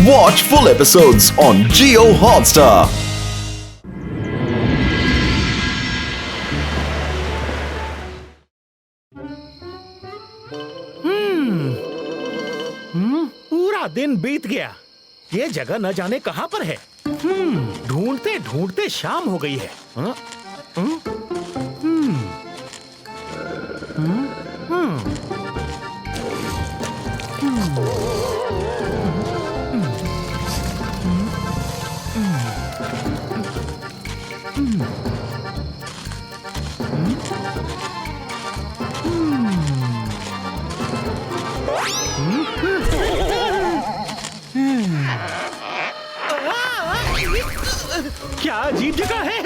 Watch full episodes on Jio Hotstar. पूरा दिन बीत गया। ये जगह न जाने कहां पर है। ढूंढते ढूंढते शाम हो गई है। क्या अजीब जगह है।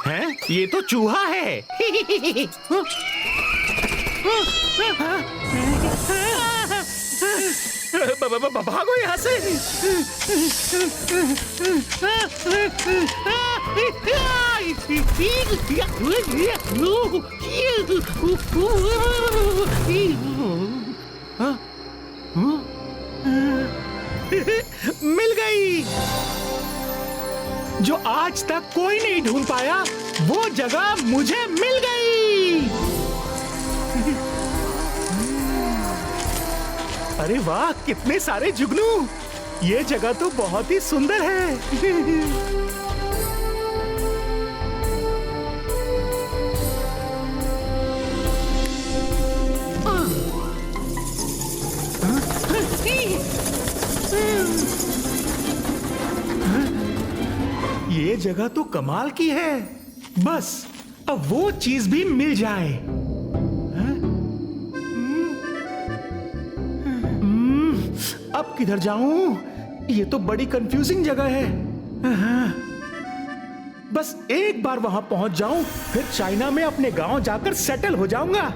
हैं? ये तो चूहा है। भागो यहाँ से। मिल गई। जो आज तक कोई नहीं ढूंढ पाया वो जगह मुझे मिल गई। अरे वाह, कितने सारे जुगनू। ये जगह तो बहुत ही सुंदर है। ये जगह तो कमाल की है। बस अब वो चीज भी मिल जाए। अब किधर जाऊं? ये तो बड़ी कंफ्यूजिंग जगह है। बस एक बार वहां पहुंच जाऊं, फिर चाइना में अपने गांव जाकर सेटल हो जाऊंगा।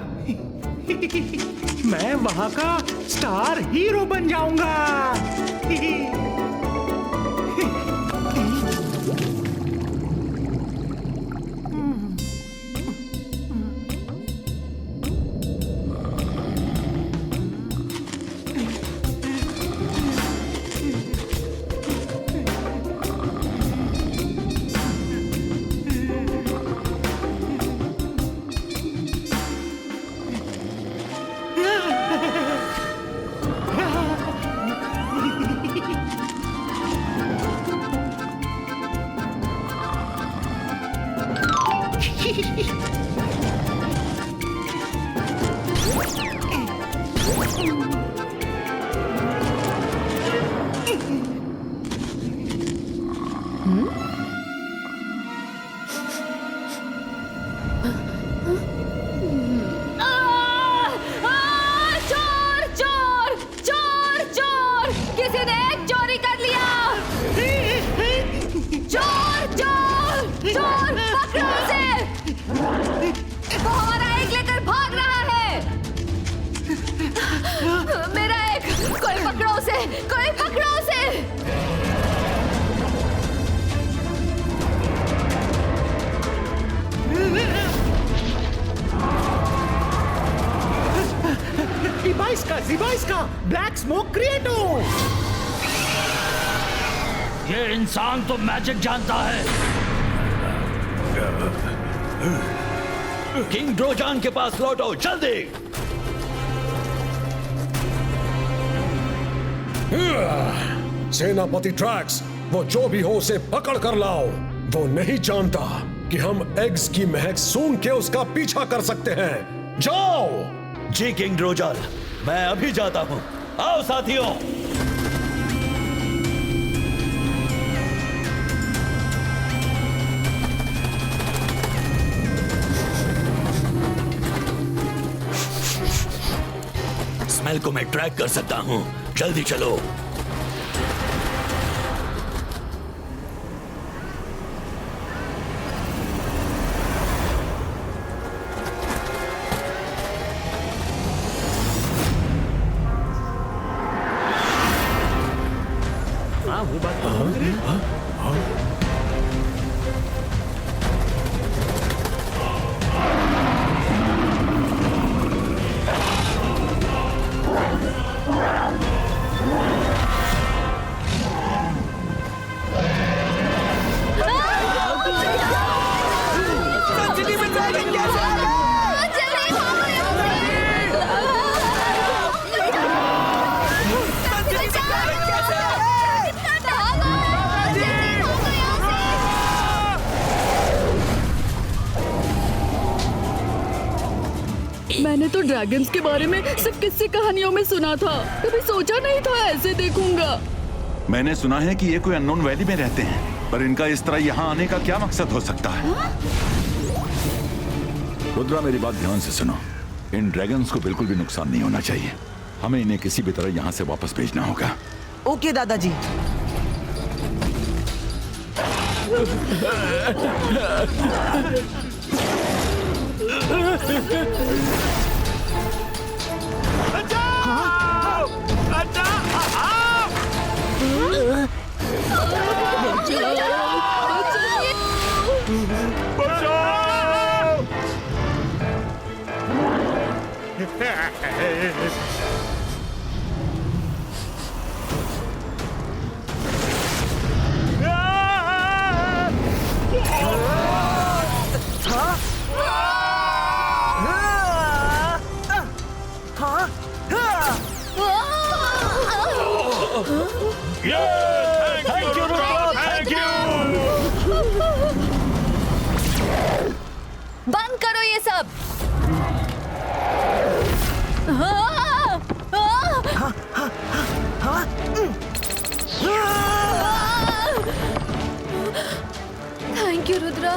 मैं वहां का स्टार हीरो बन जाऊंगा। इसका ब्लैक स्मोक क्रिएटो। ये इंसान तो मैजिक जानता है। किंग ड्रोजान के पास लौटो जल्दी। सेनापति ट्रैक्स, वो जो भी हो उसे पकड़ कर लाओ। वो नहीं जानता कि हम एग्स की महक सूंघ के उसका पीछा कर सकते हैं। जाओ। जी किंग ड्रोजान, मैं अभी जाता हूं। आओ साथियों। स्मेल को मैं ट्रैक कर सकता हूं। जल्दी चलो। हाँ वो बात तो मैंने तो ड्रैगन्स के बारे में सिर्फ किस्से कहानियों में सुना था, कभी सोचा नहीं था ऐसे देखूंगा। मैंने सुना है कि ये कोई अननोन वैली में रहते हैं, पर इनका इस तरह यहाँ आने का क्या मकसद हो सकता है? रुद्रा, मेरी बात ध्यान से सुनो। इन ड्रैगन्स को बिल्कुल भी नुकसान नहीं होना चाहिए। हमें इन्हें किसी भी तरह यहाँ से वापस भेजना होगा। ओके दादाजी। बंद करो ये सब। Thank you Rudra.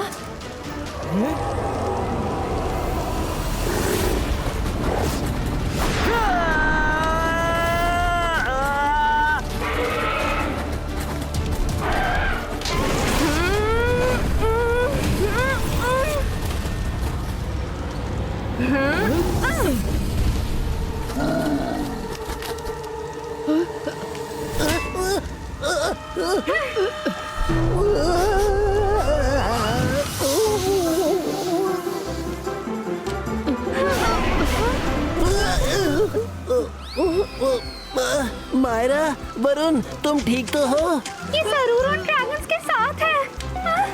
मायरा, वरुण, तुम ठीक तो हो? ये जरूर उन ड्रैगन्स के साथ है।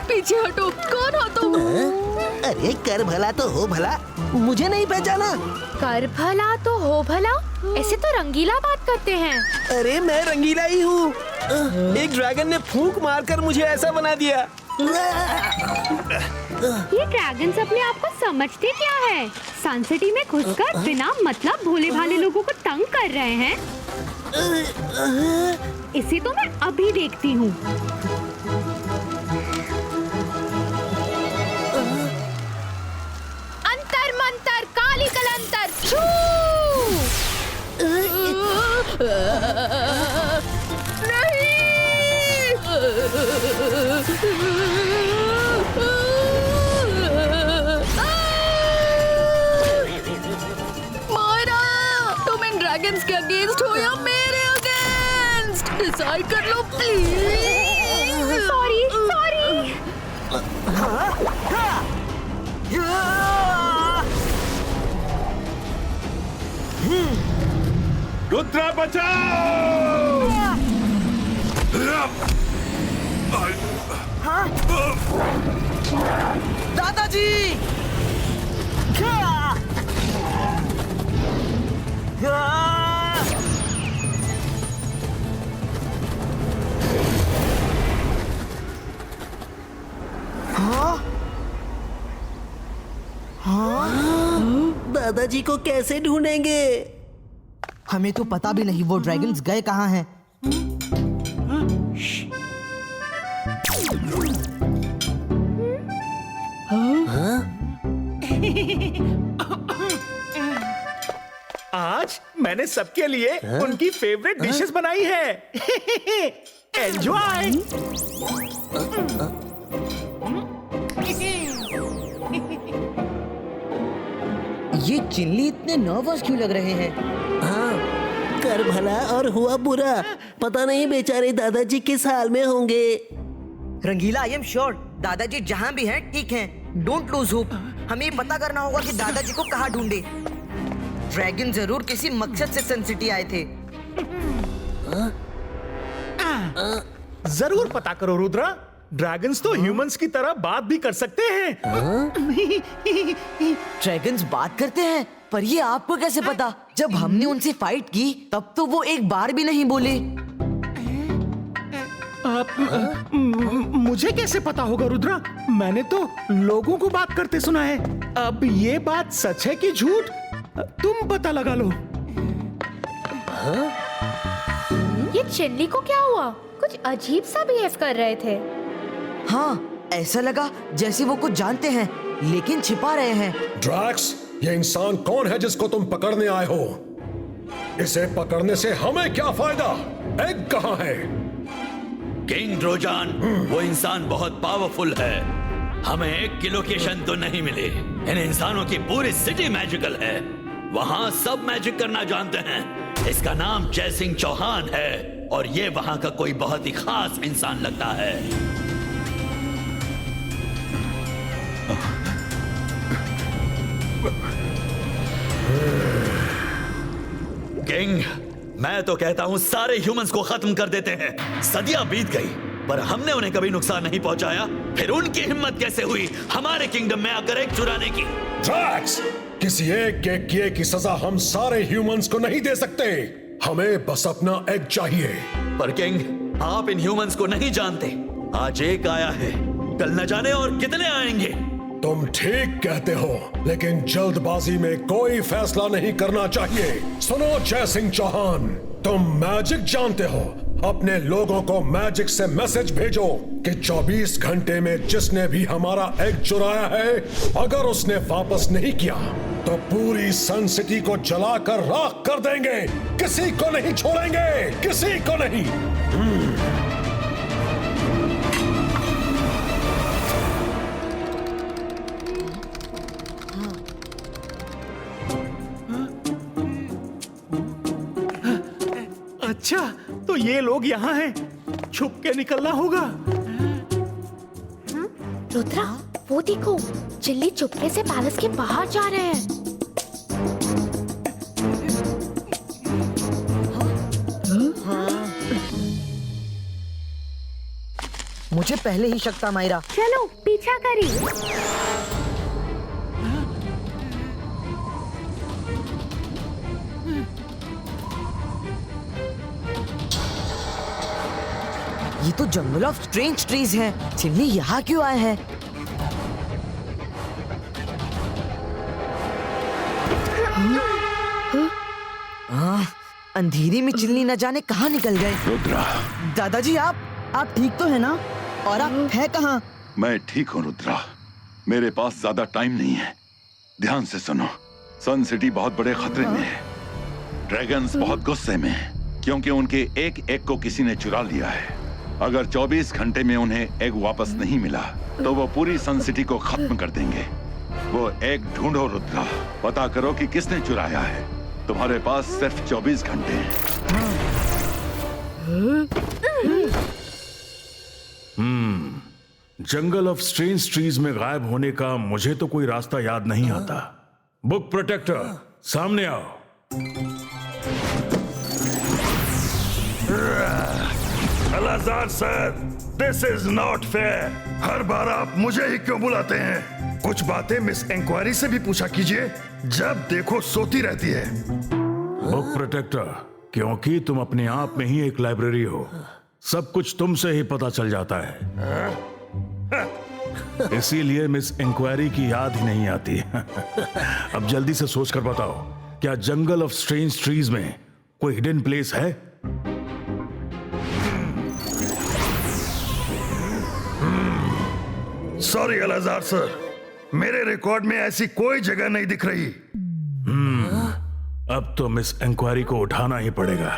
पीछे हटो, कौन हो तुम? अरे कर भला तो हो भला, मुझे नहीं पहचाना? कर भला तो हो भला, ऐसे तो रंगीला बात करते हैं। अरे मैं रंगीला ही हूँ। एक ड्रैगन ने फूंक मारकर मुझे ऐसा बना दिया। ये ड्रैगन्स अपने आप को समझते क्या है? सनसिटी में घुसकर बिना मतलब भोले भाले लोगों को तंग कर रहे हैं। इसे तो मैं अभी देखती हूँ। अंतर मंतर काली कलंतर छू। मायरा, तुम इन ड्रैगन्स के अगेंस्ट हो या मेरे अगेंस्ट? डिसाइड कर लो प्लीज। Sorry sorry. रुद्रा बचाओ! दादाजी! दादाजी को कैसे ढूंढेंगे? हमें तो पता भी नहीं वो ड्रैगन्स गए कहाँ हैं। आज मैंने सबके लिए उनकी फेवरेट डिशेस बनाई है। एंजॉय। ये चिल्ली इतने नर्वस क्यों लग रहे हैं? हाँ, कर भला और हुआ बुरा। पता नहीं बेचारे दादाजी किस हाल में होंगे। रंगीला, आई एम श्योर दादाजी जहाँ भी हैं ठीक हैं। Don't lose hope. हमें ये पता करना होगा कि दादाजी को कहाँ ढूंढे। ड्रैगन जरूर किसी मकसद से सन सिटी आए थे। जरूर पता करो रुद्रा। ड्रैगन्स तो ह्यूमंस की तरह बात भी कर सकते हैं। ड्रैगन्स बात करते हैं, पर ये आपको कैसे पता? जब हमने उनसे फाइट की तब तो वो एक बार भी नहीं बोले। मुझे कैसे पता होगा रुद्रा? मैंने तो लोगों को बात करते सुना है। अब ये बात सच है कि झूठ, तुम पता लगा लो। ये चिल्ली को क्या हुआ? कुछ अजीब सा बिहेव कर रहे थे। हाँ, ऐसा लगा जैसे वो कुछ जानते हैं लेकिन छिपा रहे हैं। ड्रैक्स, ये इंसान कौन है जिसको तुम पकड़ने आए हो? इसे पकड़ने से हमें क्या फायदा? एग कहाँ है? किंग ड्रोजान, वो इंसान बहुत पावरफुल है। हमें एक की लोकेशन तो नहीं मिली। इन इंसानों की पूरी सिटी मैजिकल है। वहाँ सब मैजिक करना जानते हैं। इसका नाम जय सिंह चौहान है और ये वहाँ का कोई बहुत ही खास इंसान लगता है। किंग, मैं तो कहता हूँ सारे ह्यूमंस को खत्म कर देते हैं। सदियां बीत गई पर हमने उन्हें कभी नुकसान नहीं पहुंचाया। फिर उनकी हिम्मत कैसे हुई हमारे किंगडम में आकर एक चुराने की? ड्रैक्स, किसी एक के किए की सजा हम सारे ह्यूमंस को नहीं दे सकते। हमें बस अपना एग चाहिए। पर किंग, आप इन ह्यूमंस को नहीं जानते। आज एक आया है, कल न जाने और कितने आएंगे। तुम ठीक कहते हो, लेकिन जल्दबाजी में कोई फैसला नहीं करना चाहिए। सुनो जय सिंह चौहान, तुम मैजिक जानते हो। अपने लोगों को मैजिक से मैसेज भेजो कि 24 घंटे में जिसने भी हमारा एग चुराया है, अगर उसने वापस नहीं किया तो पूरी सन सिटी को जलाकर राख कर देंगे। किसी को नहीं छोड़ेंगे, किसी को नहीं। अच्छा, तो ये लोग यहाँ हैं। छुप के निकलना होगा। रुद्रा, वो देखो, चिल्ली चुपके से पैलेस के बाहर जा रहे हैं। मुझे पहले ही शक था मायरा। चलो पीछा करी। ये तो जंगल ऑफ स्ट्रेंज ट्रीज है। चिल्ली यहाँ क्यों आए हैं? अंधेरी में चिल्ली न जाने कहाँ निकल गए। रुद्रा, दादाजी, आप ठीक तो है ना? और आप है कहाँ? मैं ठीक हूँ रुद्रा। मेरे पास ज्यादा टाइम नहीं है। ध्यान से सुनो, सन सिटी बहुत बड़े खतरे में है। ड्रैगन्स बहुत गुस्से में हैं, क्योंकि उनके एक एग को किसी ने चुरा लिया है। अगर 24 घंटे में उन्हें एग वापस नहीं मिला तो वो पूरी सन सिटी को खत्म कर देंगे। वो एग ढूंढो रुद्रा, पता करो कि किसने चुराया है। तुम्हारे पास सिर्फ 24 घंटे हैं। जंगल ऑफ स्ट्रेंज ट्रीज में गायब होने का मुझे तो कोई रास्ता याद नहीं आता। बुक प्रोटेक्टर, सामने आओ। Alazar sir, this is not fair. हर बार आप मुझे ही क्यों बुलाते हैं? कुछ बातें मिस इंक्वायरी से भी पूछा कीजिए। जब देखो सोती रहती है। बुक प्रोटेक्टर, क्योंकि तुम अपने आप में ही एक लाइब्रेरी हो, सब कुछ तुमसे ही पता चल जाता है। इसीलिए मिस इंक्वायरी की याद ही नहीं आती। अब जल्दी से सोचकर बताओ, क्या जंगल ऑफ स्ट्रेंज ट्रीज में कोई हिडन प्लेस है? सॉरी अलाजार सर, मेरे रिकॉर्ड में ऐसी कोई जगह नहीं दिख रही। अब तो मिस इंक्वायरी को उठाना ही पड़ेगा।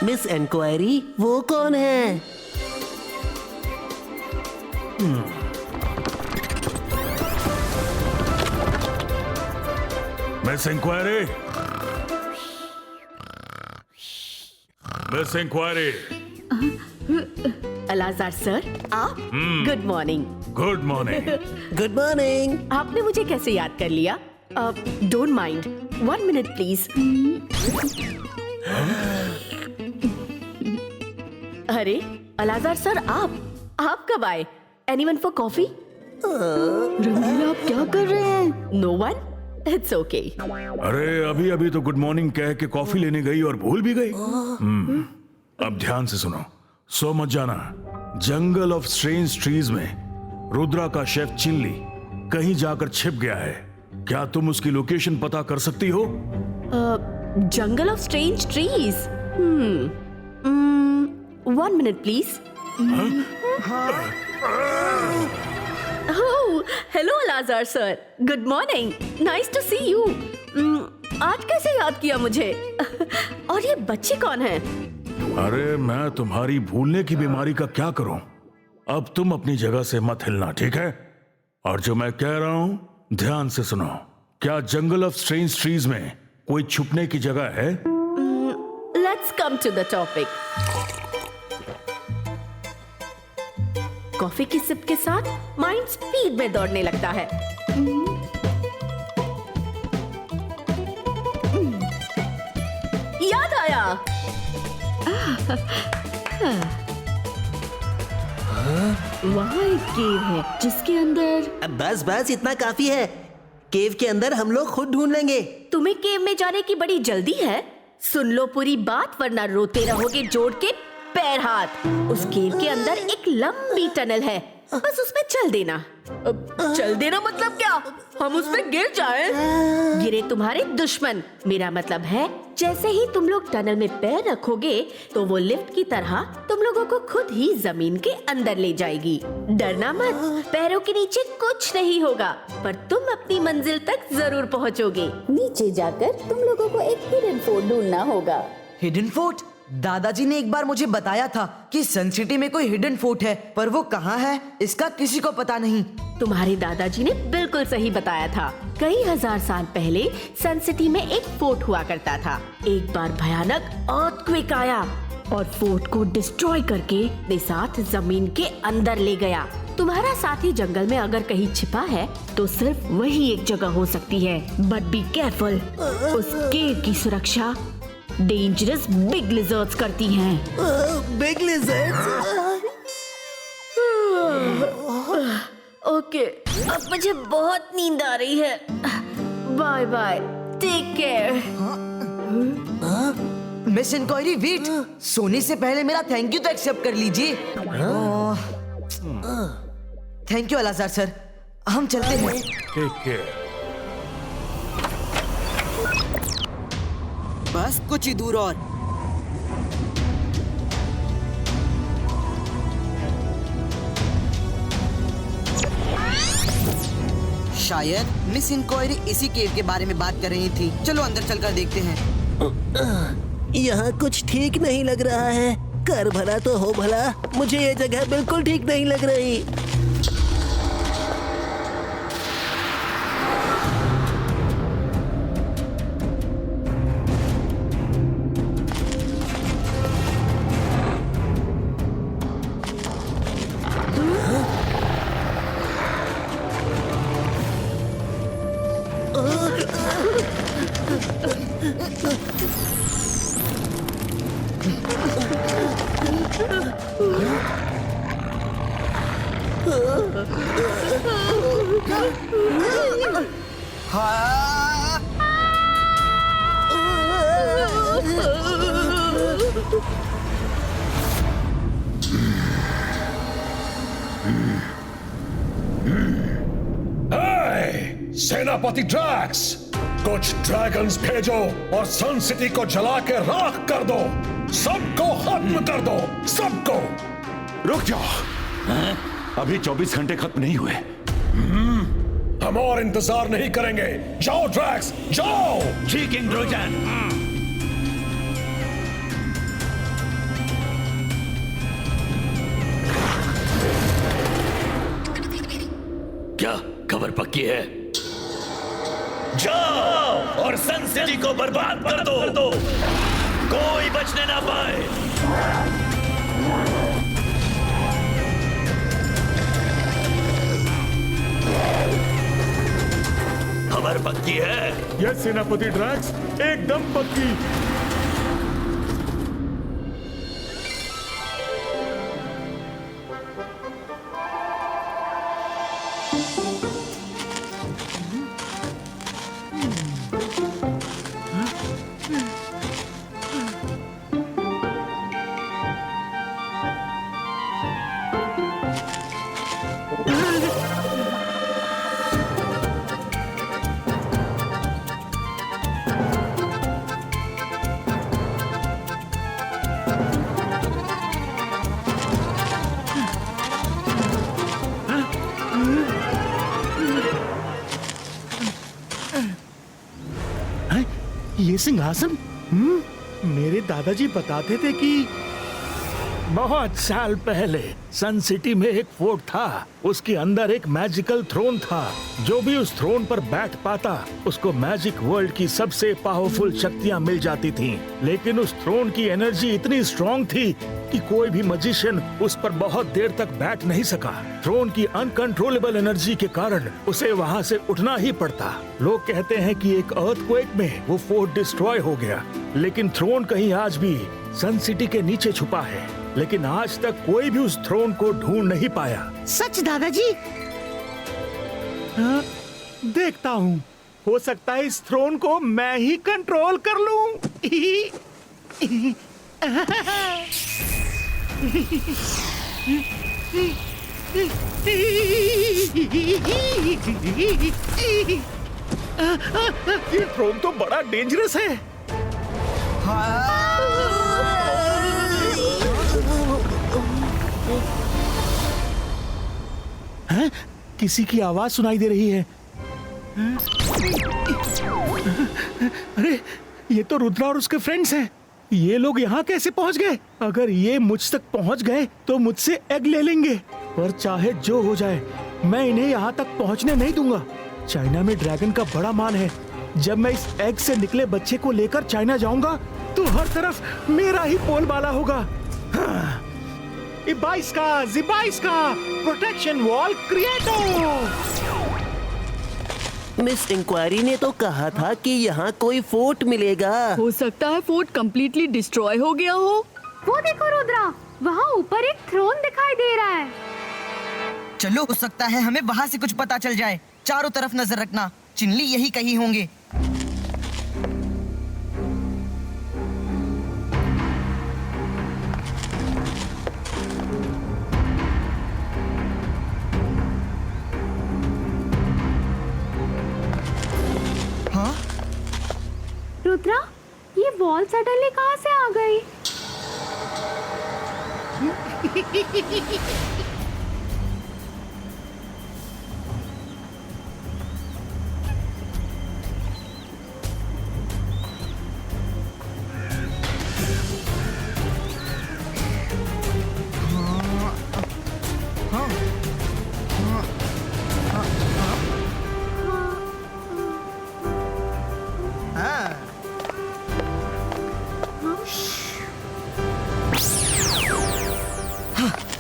मिस इंक्वायरी, वो कौन है? Miss inquiry, miss inquiry. Alazar sir, आप? Good morning. Good morning. Good morning. आपने मुझे कैसे याद कर लिया? Don't mind, 1 minute please. अरे अलाजार सर, आप कब आए? Anyone for coffee? रंगीला, आप क्या कर रहे हैं? No one, it's okay. अरे अभी अभी तो गुड मॉर्निंग कह के कॉफी लेने गई और भूल भी गई। अब ध्यान से सुनो, सो मत जाना। जंगल ऑफ स्ट्रेंज ट्रीज में रुद्रा का शेफ चिल्ली कहीं जाकर छिप गया है। क्या तुम उसकी लोकेशन पता कर सकती हो? Jungle of strange trees. 1 minute please. Hello Alazar sir, good morning, nice to see you. आज कैसे याद किया मुझे? और ये बच्चे कौन हैं? अरे मैं तुम्हारी भूलने की बीमारी का क्या करूं? अब तुम अपनी जगह से मत हिलना, ठीक है? और जो मैं कह रहा हूं ध्यान से सुनो। क्या जंगल ऑफ स्ट्रेंज ट्रीज में कोई छुपने की जगह है? Let's come to the topic. Coffee की सिप के साथ माइंड स्पीड में दौड़ने लगता है। याद आया। वहाँ एक केव है जिसके अंदर। बस बस, इतना काफी है। केव के अंदर हम लोग खुद ढूंढ लेंगे। तुम्हें केव में जाने की बड़ी जल्दी है? सुन लो पूरी बात, वरना रोते रहोगे जोड़ के पैर हाथ। उस केव के अंदर एक लंबी टनल है, बस उसमें चल देना। चल देना मतलब क्या? हम उसमें गिर जाएं? गिरे तुम्हारे दुश्मन। मेरा मतलब है जैसे ही तुम लोग टनल में पैर रखोगे तो वो लिफ्ट की तरह तुम लोगों को खुद ही जमीन के अंदर ले जाएगी। डरना मत, पैरों के नीचे कुछ नहीं होगा, पर तुम अपनी मंजिल तक जरूर पहुंचोगे। नीचे जाकर तुम लोगों को एक हिडन फोर्ट ढूंढना होगा। Hidden fort? दादाजी ने एक बार मुझे बताया था कि सन सिटी में कोई हिडन फोर्ट है, पर वो कहाँ है इसका किसी को पता नहीं। तुम्हारे दादाजी ने बिल्कुल सही बताया था। कई हजार साल पहले सन सिटी में एक फोर्ट हुआ करता था। एक बार भयानक अर्थक्वेक आया और फोर्ट को डिस्ट्रॉय करके अपने साथ जमीन के अंदर ले गया। तुम्हारा साथी जंगल में अगर कहीं छिपा है तो सिर्फ वही एक जगह हो सकती है। बट बी केयरफुल, उस केव की सुरक्षा डेंजरस बिग लिजर्ड्स करती हैं। Big lizards? ओके, अब मुझे बहुत नींद आ रही है। Bye bye, take care. Miss inquiry, wait. सोने से पहले मेरा थैंक यू तो एक्सेप्ट कर लीजिए। थैंक यू अलाजार सर, हम चलते हैं। Take care. बस कुछ ही दूर और। शायद मिस इंक्वायरी इसी केव के बारे में बात कर रही थी। चलो अंदर चलकर देखते हैं। यहाँ कुछ ठीक नहीं लग रहा है। कर भला तो हो भला, मुझे ये जगह बिल्कुल ठीक नहीं लग रही। सेनापति ड्रैक्स, कुछ ड्रैगन्स भेजो और सन सिटी को जला के राख कर दो। सबको खत्म कर दो, सबको। रुक जाओ, अभी 24 घंटे खत्म नहीं हुए। हम और इंतजार नहीं करेंगे। जाओ ड्रैक्स, जाओ। जी किंग ड्रोजन। क्या खबर पक्की है? जाओ और सन सिटी को बर्बाद कर दो। कोई बचने ना पाए। खबर पक्की है? यस सेनापति ड्रैक्स, एकदम पक्की। ये सिंहासन? मेरे दादाजी बताते थे कि बहुत साल पहले सन सिटी में एक फोर्ट था। उसके अंदर एक मैजिकल थ्रोन था। जो भी उस थ्रोन पर बैठ पाता उसको मैजिक वर्ल्ड की सबसे पावरफुल शक्तियां मिल जाती थीं। लेकिन उस थ्रोन की एनर्जी इतनी स्ट्रॉन्ग थी कि कोई भी मैजिशियन उस पर बहुत देर तक बैठ नहीं सका। थ्रोन की अनकंट्रोलेबल एनर्जी के कारण उसे वहां से उठना ही पड़ता। लोग कहते हैं कि एक अर्थक्वेक में वो फोर्ट डिस्ट्रॉय हो गया, लेकिन थ्रोन कहीं आज भी सन सिटी के नीचे छुपा है। लेकिन आज तक कोई भी उस थ्रोन को ढूंढ नहीं पाया। सच दादाजी? देखता हूँ, हो सकता है इस थ्रोन को मैं ही कंट्रोल कर लूं। ये थ्रोन तो बड़ा डेंजरस है। हैं? किसी की आवाज सुनाई दे रही है। अरे ये तो रुद्रा और उसके फ्रेंड्स हैं। ये लोग यहाँ कैसे पहुँच गए? अगर ये मुझ तक पहुँच गए तो मुझसे एग ले लेंगे। पर चाहे जो हो जाए मैं इन्हें यहाँ तक पहुँचने नहीं दूंगा। चाइना में ड्रैगन का बड़ा मान है। जब मैं इस एग से निकले बच्चे को लेकर चाइना जाऊंगा तो हर तरफ मेरा ही बोलबाला होगा। हाँ। Ibaiska, प्रोटेक्शन वॉल क्रिएटो। मिस इंक्वायरी ने तो कहा था कि यहाँ कोई फोर्ट मिलेगा। हो सकता है फोर्ट कंप्लीटली डिस्ट्रॉय हो गया हो। वो देखो रुद्रा, वहाँ ऊपर एक थ्रोन दिखाई दे रहा है। चलो, हो सकता है हमें वहाँ से कुछ पता चल जाए। चारों तरफ नजर रखना, चिनली यही कहीं होंगे। रुद्रा, ये वॉल सडनली कहाँ से आ गई?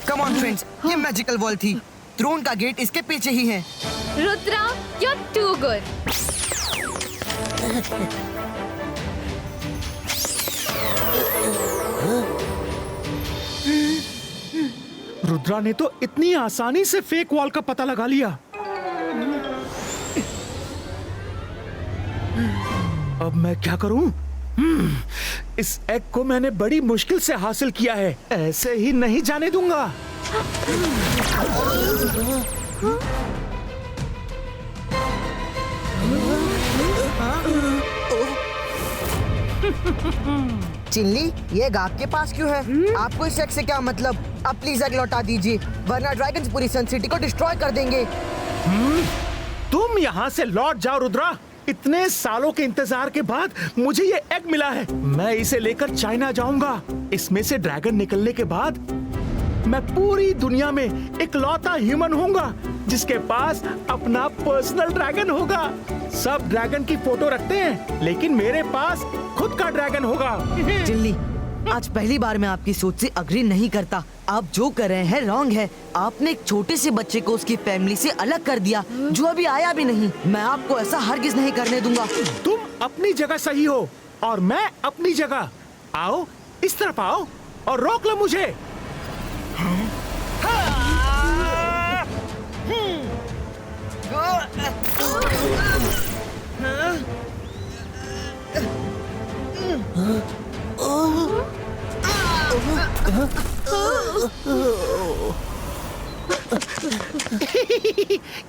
कम ऑन फ्रेंड्स, ये मैजिकल वॉल थी। थ्रोन का गेट इसके पीछे ही है। Rudra, you're too good. Rudra ने तो इतनी आसानी से फेक वॉल का पता लगा लिया। अब मैं क्या करूं? इस एग को मैंने बड़ी मुश्किल से हासिल किया है, ऐसे ही नहीं जाने दूंगा। चिनली, ये एग आपके पास क्यों है? आपको इस एग से क्या मतलब? अब प्लीज एग लौटा दीजिए, वरना ड्रैगन्स पूरी सन सिटी को डिस्ट्रॉय कर देंगे। तुम यहाँ से लौट जाओ रुद्रा। इतने सालों के इंतजार के बाद मुझे ये एग मिला है। मैं इसे लेकर चाइना जाऊंगा। इसमें से ड्रैगन निकलने के बाद मैं पूरी दुनिया में इकलौता ह्यूमन होऊंगा जिसके पास अपना पर्सनल ड्रैगन होगा। सब ड्रैगन की फोटो रखते हैं, लेकिन मेरे पास खुद का ड्रैगन होगा। चिल्ली, आज पहली बार मैं आपकी सोच से अग्री नहीं करता। आप जो कर रहे हैं रॉन्ग है। आपने एक छोटे से बच्चे को उसकी फैमिली से अलग कर दिया, जो अभी आया भी नहीं। मैं आपको ऐसा हरगिज नहीं करने दूंगा। तुम अपनी जगह सही हो और मैं अपनी जगह। आओ, इस तरफ आओ और रोक लो मुझे।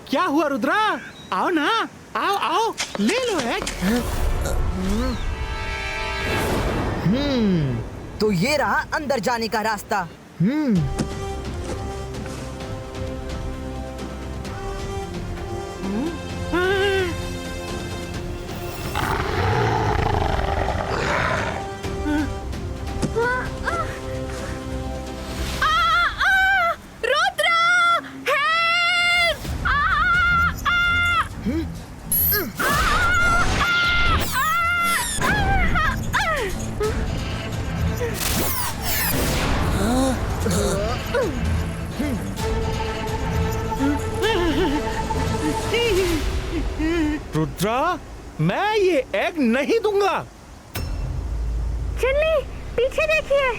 क्या हुआ रुद्रा? आओ ना, आओ आओ, ले लो एक। तो ये रहा अंदर जाने का रास्ता। रुद्रा, मैं ये एग नहीं दूंगा। चिल्ली, पीछे देखिए।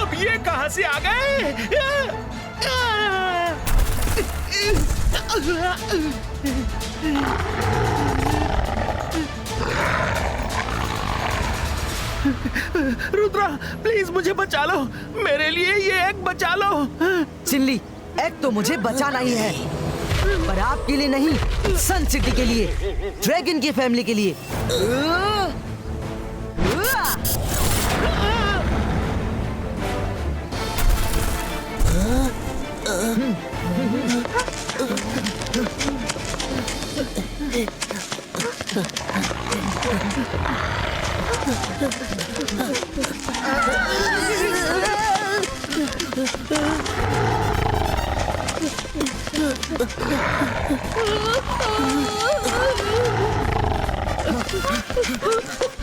अब ये कहां से आ गए? रुद्रा, प्लीज मुझे बचा लो। मेरे लिए ये एग बचा लो। चिल्ली, एग तो मुझे बचाना ही है, पर आपके लिए नहीं, सन सिटी के लिए, ड्रैगन की फैमिली के लिए।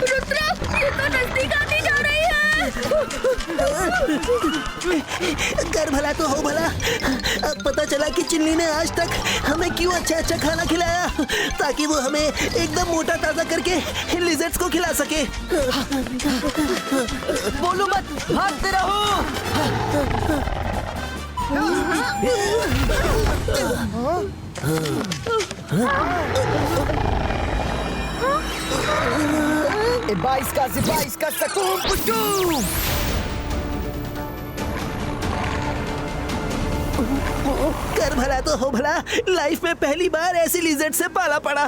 रुद्रा, ये तो नजदीक आती जा रही है। कर भला तो हो भला। अब पता चला कि चिल्ली ने आज तक हमें क्यों अच्छा अच्छा खाना खिलाया, ताकि वो हमें एकदम मोटा ताजा करके लिजर्ड्स को खिला सके। बोलो मत, भागते रहो। बाईस का सकून पुटू। कर भला तो हो भला, लाइफ में पहली बार ऐसी लिजर्ड से पाला पड़ा।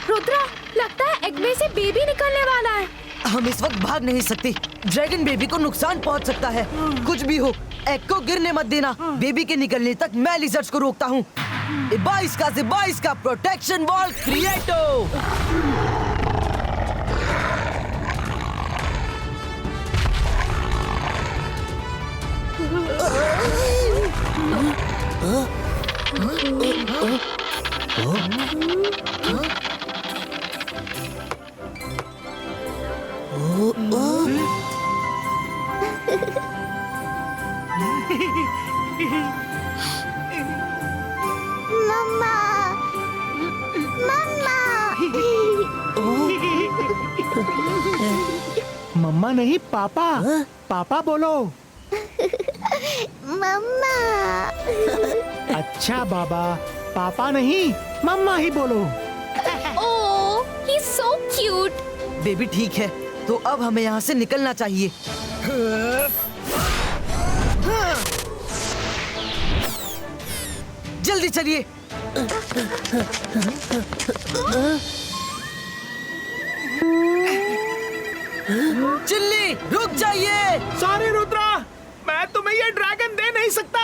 रुद्रा, लगता है एग में से बेबी निकलने वाला है। हम इस वक्त भाग नहीं सकते, ड्रैगन बेबी को नुकसान पहुंच सकता है। कुछ भी हो, एग को गिरने मत देना। बेबी के निकलने तक मैं लिजर्ड्स को रोकता हूँ। 22 का प्रोटेक्शन वॉल क्रिएटो। मम्मा नहीं, पापा। पापा बोलो। मम्मा। अच्छा बाबा, पापा नहीं, मम्मा ही बोलो। Oh, he is so cute. Baby ठीक है, तो अब हमें यहाँ से निकलना चाहिए। जल्दी चलिए। चिल्ली, रुक जाइए। सॉरी रुद्रा, मैं तुम्हें ये ड्रैगन दे नहीं सकता।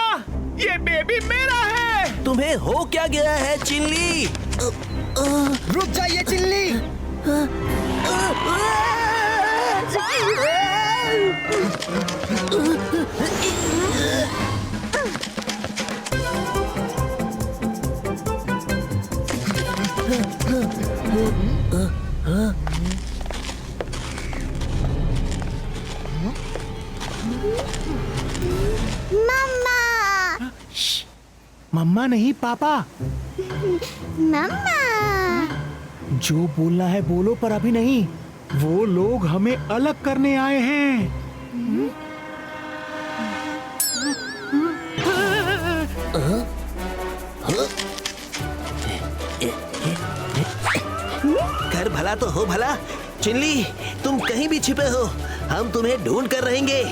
ये बेबी मेरा है। तुम्हें हो क्या गया है चिल्ली? रुक जाइए चिल्ली। मम्मा नहीं पापा। मम्मा। जो बोलना है बोलो, पर अभी नहीं। वो लोग हमें अलग करने आए हैं। कर भला तो हो भला। चिल्ली, तुम कहीं भी छिपे हो, हम तुम्हें ढूंढ कर रहेंगे।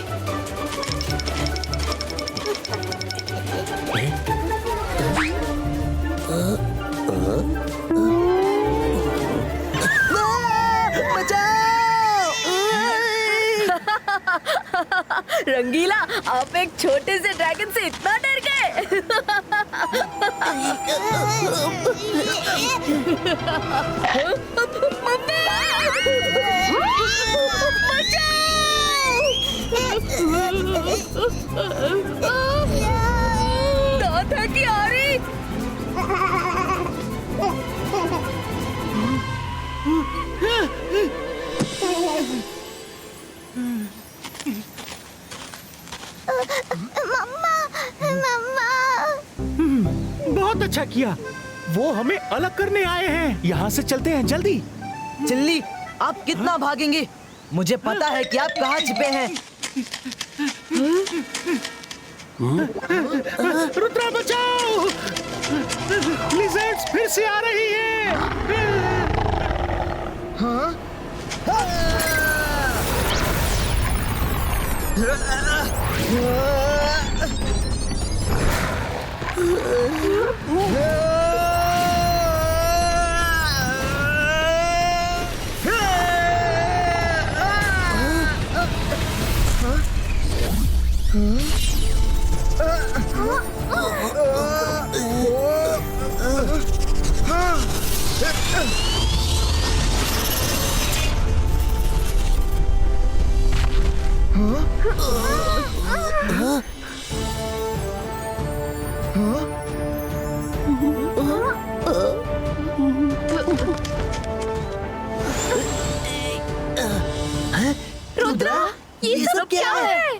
रंगीला, आप एक छोटे से ड्रैगन से इतना डर गए? दादा की आ रही। बहुत अच्छा किया। वो हमें अलग करने आए हैं। यहाँ से चलते हैं जल्दी। चिल्ली, आप कितना भागेंगे? मुझे पता है कि आप कहाँ छिपे हैं। रुद्रा बचाओ! लिजर्ड्स फिर से आ रही है। हाँ? रुद्रा, ये सब क्या है?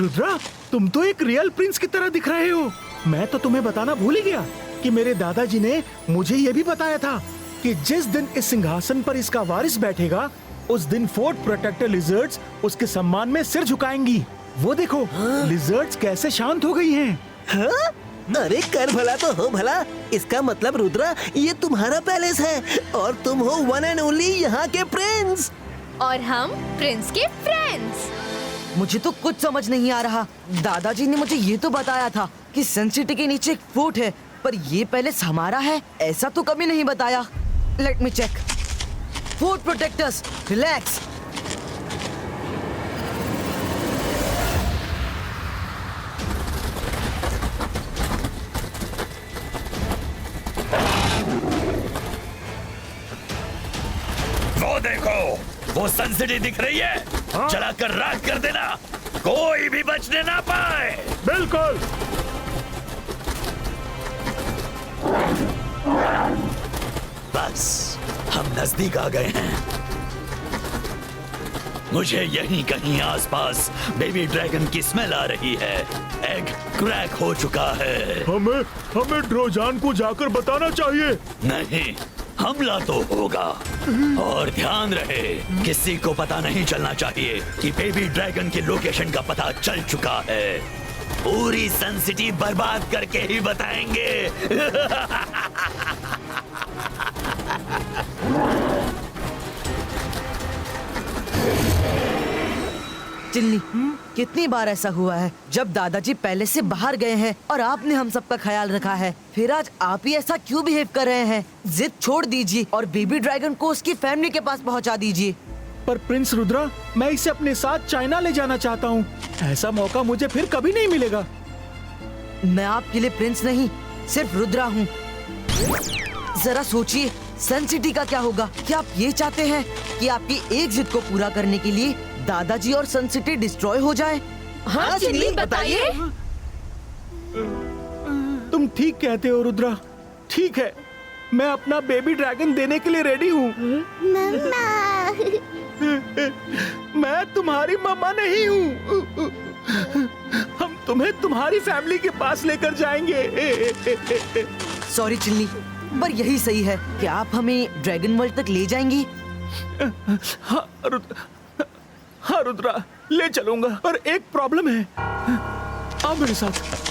रुद्रा, तुम तो एक रियल प्रिंस की तरह दिख रहे हो। मैं तो तुम्हें बताना भूल ही गया कि मेरे दादाजी ने मुझे ये भी बताया था कि जिस दिन इस सिंहासन पर इसका वारिस बैठेगा, उस दिन फोर्ट प्रोटेक्टर लिजर्ड्स उसके सम्मान में सिर झुकाएंगी। वो देखो, लिजर्ड्स कैसे शांत हो गई हैं। हाँ? अरे कर भला तो हो भला। इसका मतलब रुद्रा, ये तुम्हारा पैलेस है और तुम हो वन एंड ओनली यहाँ के प्रिंस। और हम प्रिंस के फ्रेंड्स। मुझे तो कुछ समझ नहीं आ रहा। दादाजी ने मुझे ये तो बताया था कि सन सिटी के नीचे एक फोर्ट है, पर ये पैलेस हमारा है ऐसा तो कभी नहीं बताया। Let me check. Fort protectors, relax. वो देखो, वो सन सिटी दिख रही है। चलाकर राख कर देना, कोई भी बचने ना पाए। बिल्कुल। बस हम नजदीक आ गए हैं। मुझे यहीं कहीं आसपास बेबी ड्रैगन की स्मेल आ रही है। एग क्रैक हो चुका है। हमें ड्रोजान को जाकर बताना चाहिए। नहीं, हमला तो होगा। और ध्यान रहे, किसी को पता नहीं चलना चाहिए कि बेबी ड्रैगन की लोकेशन का पता चल चुका है। पूरी सन सिटी बर्बाद करके ही बताएंगे। चिल्ली, कितनी बार ऐसा हुआ है जब दादाजी पहले से बाहर गए हैं और आपने हम सबका ख्याल रखा है, फिर आज आप ही ऐसा क्यों बिहेव कर रहे हैं? जिद छोड़ दीजिए और बेबी ड्रैगन को उसकी फैमिली के पास पहुंचा दीजिए। पर प्रिंस रुद्रा, मैं इसे अपने साथ चाइना ले जाना चाहता हूँ। ऐसा मौका मुझे फिर कभी नहीं मिलेगा। मैं आपके लिए प्रिंस नहीं, सिर्फ रुद्रा हूँ। जरा सोचिए, सन सिटी का क्या होगा? क्या आप ये चाहते हैं कि आपकी एक जिद को पूरा करने के लिए दादाजी और सन सिटी डिस्ट्रॉय हो जाए? हाँ चिल्ली, बताइए। तुम ठीक कहते हो रुद्रा। ठीक है, मैं अपना बेबी ड्रैगन देने के लिए रेडी हूँ। मैं तुम्हारी मम्मा नहीं हूँ। हम तुम्हें तुम्हारी फैमिली के पास लेकर जाएंगे। सॉरी चिल्ली, पर यही सही है। क्या आप हमें ड्रैगन वर्ल्ड तक ले जाएंगी? हाँ रुद्रा, ले चलूंगा, पर एक प्रॉब्लम है। आओ मेरे साथ।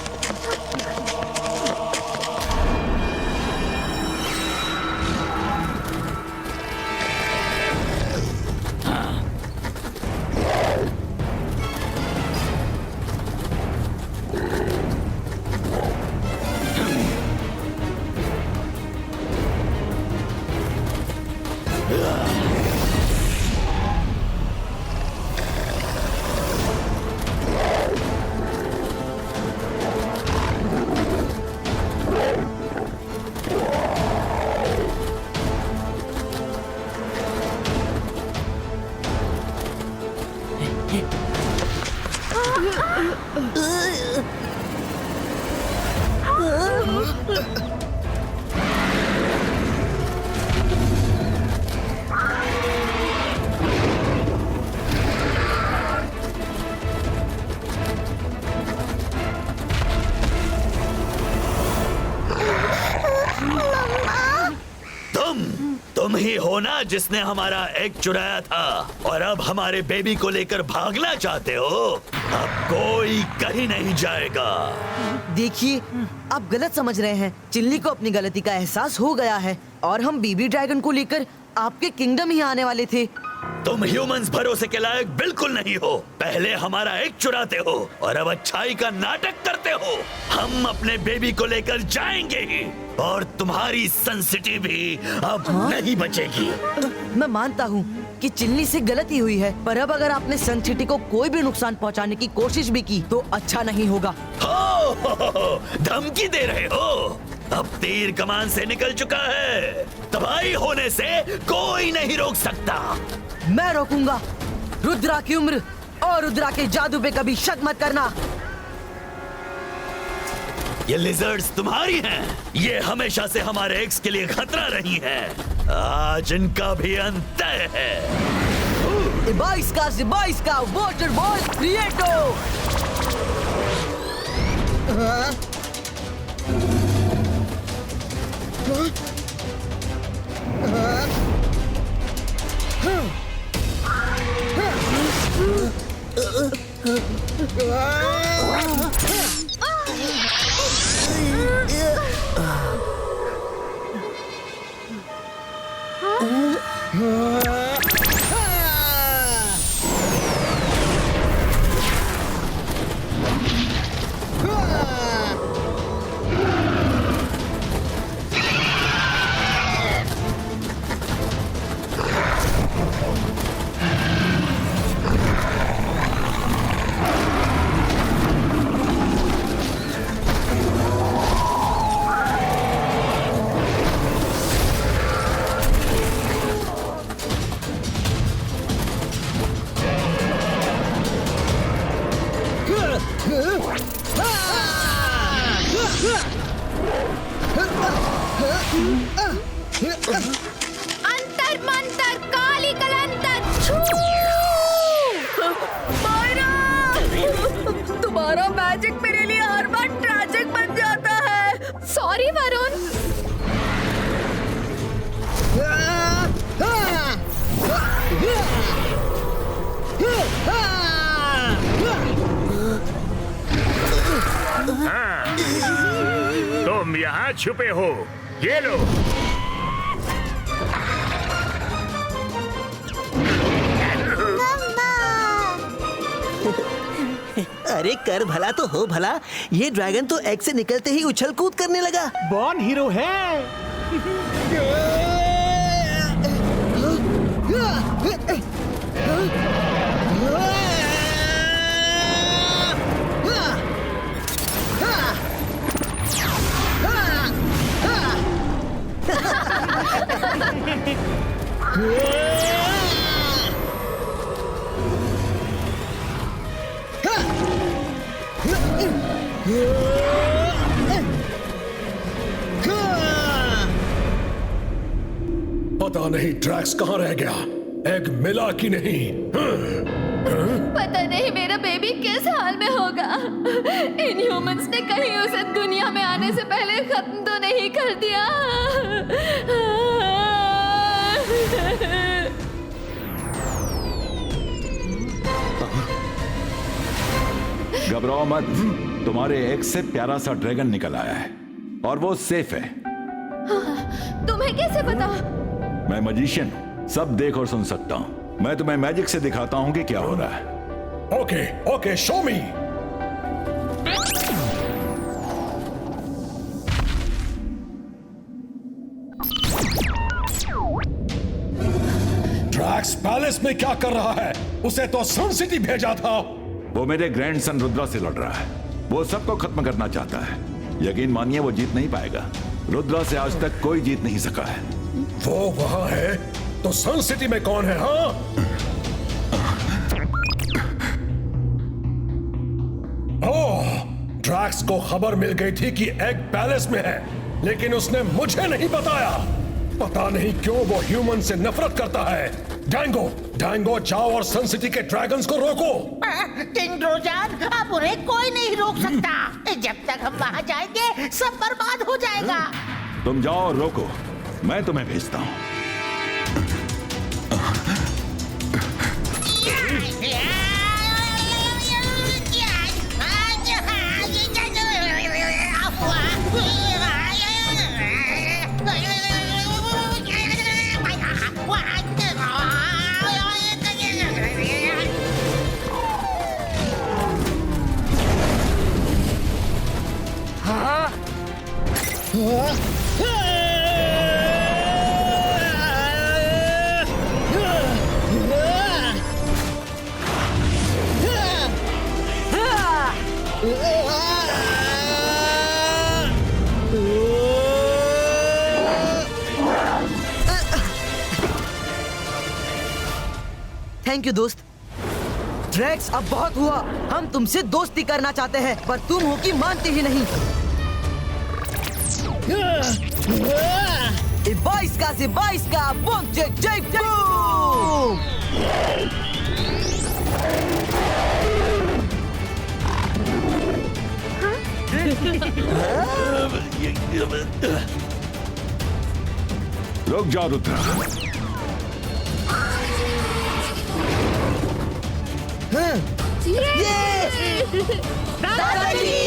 तुम ही हो ना जिसने हमारा एग चुराया था और अब हमारे बेबी को लेकर भागना चाहते हो? अब कोई कहीं नहीं जाएगा। देखिए, आप गलत समझ रहे हैं। चिल्ली को अपनी गलती का एहसास हो गया है और हम बेबी ड्रैगन को लेकर आपके किंगडम ही आने वाले थे। तुम ह्यूमंस भरोसे के लायक बिल्कुल नहीं हो। पहले हमारा एग चुराते हो और अब अच्छाई का नाटक करते हो। हम अपने बेबी को लेकर जाएंगे ही और तुम्हारी सन सिटी भी अब नहीं बचेगी। मैं मानता हूँ कि चिल्ली से गलती हुई है, पर अब अगर आपने सन सिटी को कोई भी नुकसान पहुँचाने की कोशिश भी की तो अच्छा नहीं होगा। धमकी दे रहे हो? अब तीर कमान से निकल चुका है। तबाही होने से कोई नहीं रोक सकता। मैं रोकूंगा। रुद्रा की उम्र और रुद्रा के जादू पे कभी शक मत करना। ये लिजर्ड्स तुम्हारी हैं। ये हमेशा से हमारे एक्स के लिए खतरा रही हैं। आज इनका भी अंत है। बाईस का वाटर बॉल क्रिएटो। अंतर मंतर काली कलंतर तुम्हारा मैजिक मेरे लिए हर बार ट्रैजिक बन जाता है। सॉरी वरुण। तुम यहाँ छुपे हो, ये लो। अरे कर भला तो हो भला, ये ड्रैगन तो एग से निकलते ही उछल कूद करने लगा। बॉर्न हीरो है। पता नहीं ड्रैक्स कहाँ रह गया, एग मिला कि नहीं। पता नहीं मेरा बेबी किस हाल में होगा। इन ह्यूमंस ने कहीं उसे दुनिया में आने से पहले खत्म तो नहीं कर दिया। घबराओ मत, तुम्हारे एग से प्यारा सा ड्रैगन निकल आया है और वो सेफ है। तुम्हें कैसे पता? मैं मजिशियन हूँ, सब देख और सुन सकता हूँ। मैं तुम्हें मैजिक से दिखाता हूँ कि क्या हो रहा है। Okay okay, show me. Drax palace में क्या कर रहा है? उसे तो सन सिटी भेजा था। वो मेरे ग्रैंडसन रुद्रा से लड़ रहा है। वो सबको खत्म करना चाहता है। यकीन मानिए वो जीत नहीं पाएगा। रुद्रा से आज तक कोई जीत नहीं सका है। वो वहां है तो सन सिटी में कौन है? हाँ, ओह, ड्रैक्स को खबर मिल गई थी कि एग पैलेस में है, लेकिन उसने मुझे नहीं बताया। पता नहीं क्यों वो ह्यूमन से नफरत करता है। डैंगो, डैंगो जाओ और सन सिटी के ड्रैगन्स को रोको। किंग ड्रोजान, अब उन्हें कोई नहीं रोक सकता। जब तक हम वहां जाएंगे सब बर्बाद हो जाएगा। तुम जाओ और रोको, मैं तुम्हें भेजता हूँ। थैंक यू दोस्त। ड्रैक्स, अब बहुत हुआ। हम तुमसे दोस्ती करना चाहते हैं, पर तुम हो कि मानते ही नहीं। 22 का से 22 का बम चेक चेक बूम। रुक जाओ रुद्रा। दादाजी!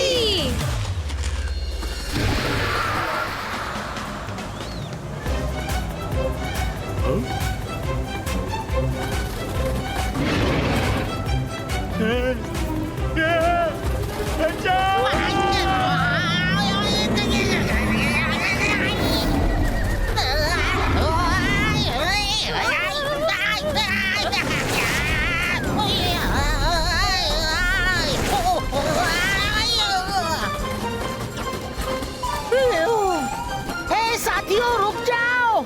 साथियों, रुक जाओ।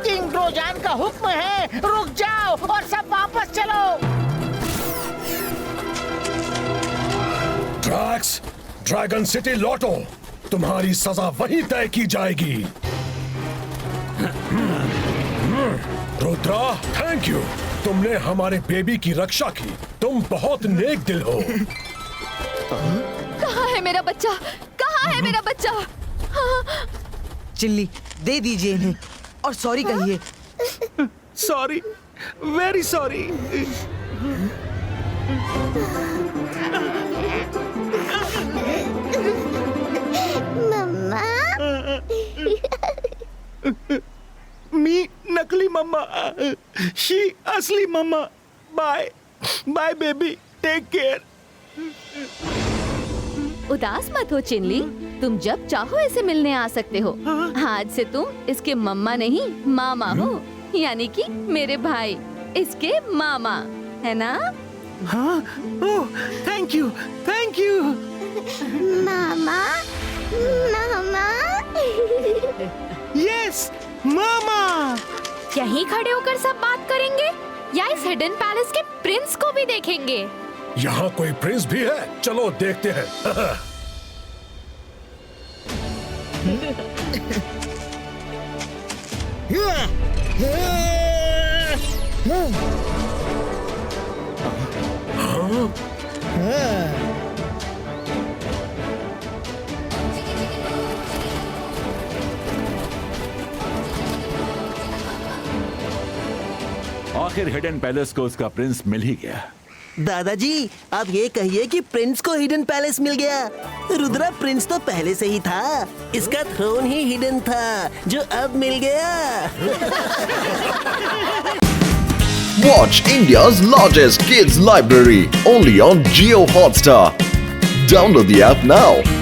किंग ड्रोजान का हुक्म है, रुक जाओ और सब वापस चलो। ड्रैक्स, ड्रैगन सिटी लौटो। तुम्हारी सजा वहीं तय की जाएगी। Rudra, thank you. तुमने हमारे बेबी की रक्षा की। तुम बहुत नेक दिल हो। कहाँ है मेरा बच्चा? कहाँ है मेरा बच्चा? चिल्ली, दे दीजिए इन्हें और सॉरी कहिए। Sorry, very sorry. मम्मा। मी नकली मम्मा, शी असली मम्मा। Bye bye baby, take care. उदास मत हो चिनली, तुम जब चाहो इसे मिलने आ सकते हो। आज से तुम इसके मम्मा नहीं मामा हो, यानी कि मेरे भाई इसके मामा, है ना? हाँ, oh, thank you, thank you. मामा, मामा। यस, मामा। यहीं खड़े होकर सब बात करेंगे या इस हिडन पैलेस के प्रिंस को भी देखेंगे? यहाँ कोई प्रिंस भी है? चलो देखते हैं। आखिर हिडन पैलेस को उसका प्रिंस मिल ही गया। दादाजी, आप ये कहिए कि प्रिंस को हिडन पैलेस मिल गया। रुद्रा प्रिंस तो पहले से ही था, इसका थ्रोन ही हिडन था जो अब मिल गया। Watch India's largest kids library only on Jio Hotstar. Download the app now.